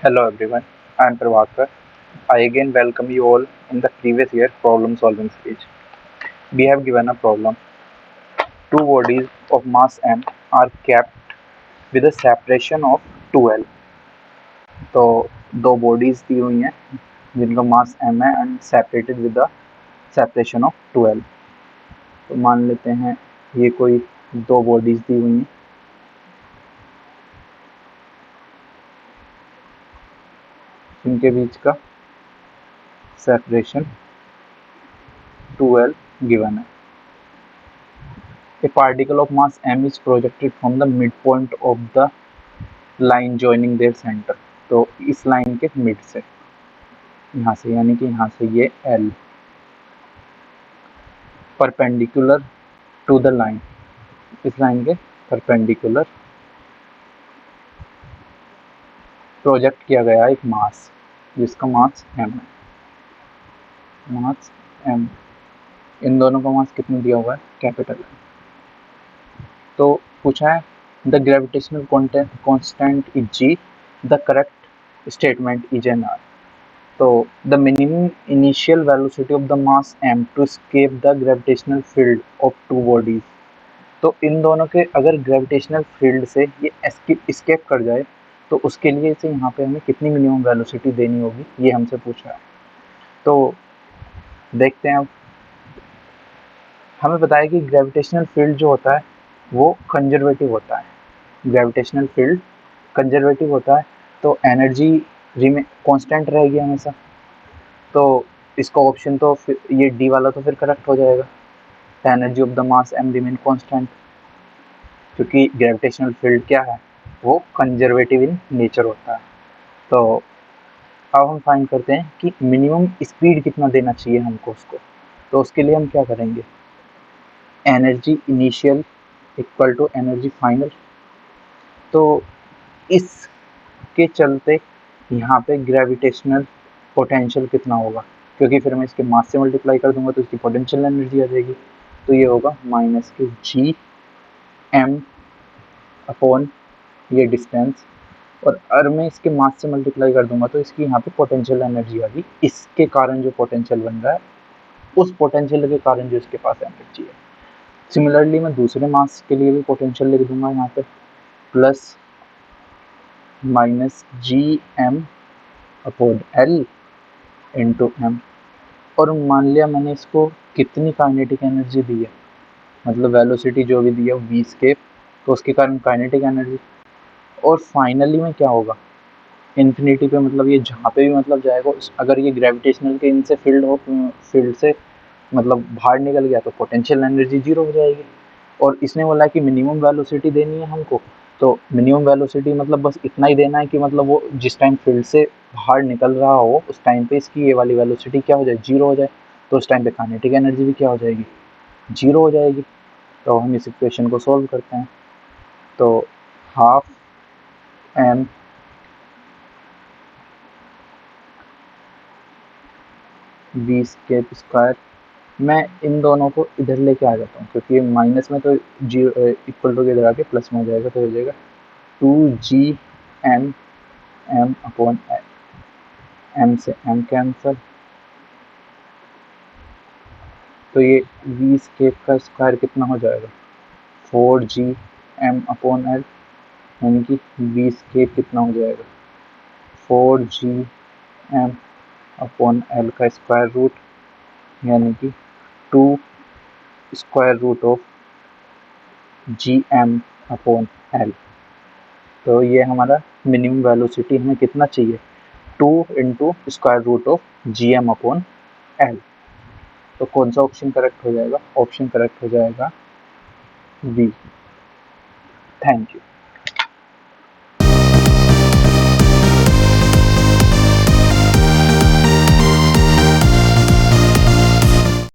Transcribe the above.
Hello everyone, I am Prabhakar. I again welcome you all in the previous year problem solving stage. We have given a problem. Two bodies of mass m are kept with a separation of 2l. तो दो bodies दी हुई हैं जिनका मास m है and separated with the separation of 2l. तो मान लेते हैं ये कोई दो bodies दी हुई हैं इनके बीच का सेपरेशन 2l given है. A particle of mass m is projected from the midpoint of the line joining their center. तो इस लाइन के मिड से यहाँ से यानी कि यहाँ से ये L perpendicular to the line, इस लाइन के परपेंडिकुलर प्रोजेक्ट किया गया एक मास जिसका मास m है. मास m, इन दोनों का मास कितना दिया हुआ है? कैपिटल है. तो पूछा है the gravitational constant is g, the correct statement is an r. तो the minimum initial velocity of the mass m two escape the gravitational field of two bodies. तो इन दोनों के अगर ग्रेविटेशनल फील्ड से ये एस्केप कर जाए तो उसके लिए से यहाँ पे हमें कितनी मिनिमम वेलोसिटी देनी होगी, ये हमसे पूछा है. तो देखते हैं. अब हमें बताया कि ग्रेविटेशनल फील्ड जो होता है वो कंजर्वेटिव होता है. ग्रेविटेशनल फील्ड कंजर्वेटिव होता है तो एनर्जी कांस्टेंट रहेगी हमेशा. तो इसका ऑप्शन तो ये डी वाला तो फिर करेक्ट हो जाएगा. Energy of the mass m remain constant, क्योंकि ग्रेविटेशनल फील्ड क्या है, वो कंजर्वेटिव इन नेचर होता है. तो अब हम फाइंड करते हैं कि मिनिमम स्पीड कितना देना चाहिए हमको उसको. तो उसके लिए हम क्या करेंगे, energy initial equal to energy final. तो इसके चलते यहाँ पे ग्रेविटेशनल पोटेंशियल कितना होगा, क्योंकि फिर मैं इसके मास से मल्टीप्लाई कर दूंगा तो इसकी पोटेंशियल एनर्जी आ जाएगी. तो ये होगा माइनस के जी एम अपॉन ये डिस्टेंस, और अगर मैं इसके मास से मल्टीप्लाई कर दूंगा तो इसकी यहाँ पे पोटेंशियल एनर्जी आ गई. इसके कारण जो पोटेंशियल बन रहा है उस पोटेंशियल के कारण जो इसके पास एनर्जी है. सिमिलरली मैं दूसरे मास के लिए भी पोटेंशियल लिख दूंगा यहाँ पे plus minus G M upon L into M. और मान लिया मैंने इसको कितनी काइनेटिक एनर्जी दी है, मतलब वेलोसिटी जो भी दी है v स्केप, तो उसके कारण काइनेटिक एनर्जी. और फाइनली में क्या होगा, इन्फिनिटी पे मतलब ये जहाँ पे भी मतलब जाएगा, अगर ये ग्रेविटेशनल के इनसे फील्ड से मतलब बाहर निकल गया तो पोटेंशियल एनर्जी जीरो हो जाएगी. और इसने बोला कि मिनिमम वेलोसिटी देनी है हमको, तो मिनिमम वेलोसिटी मतलब बस इतना ही देना है कि मतलब वो जिस टाइम फील्ड से बाहर निकल रहा हो उस टाइम पे इसकी ये वाली वेलोसिटी क्या हो जाए, जीरो हो जाए. तो उस टाइम पे काइनेटिक एनर्जी भी क्या हो जाएगी, जीरो हो जाएगी. तो हम इस इक्वेशन को सॉल्व करते हैं. तो half M V escape square, मैं इन दोनों को इधर लेके आ जाता हूँ क्योंकि माइनस में तो जीरो इक्वल टू इधर आके प्लस में हो जाएगा. तो हो जाएगा 2g m अपॉन m से m कैंसल. तो ये v स्केप का स्क्वायर कितना हो जाएगा, 4g m अपॉन l, यानी कि v स्केप कितना हो जाएगा 4g m अपॉन l का स्क्वायर रूट, यानी कि 2 square root of G M upon L. तो ये हमारा मिनिमम वेलोसिटी हमें कितना चाहिए, 2 into square root of G M upon L. तो कौन सा ऑप्शन करेक्ट हो जाएगा, ऑप्शन करेक्ट हो जाएगा बी. Thank you.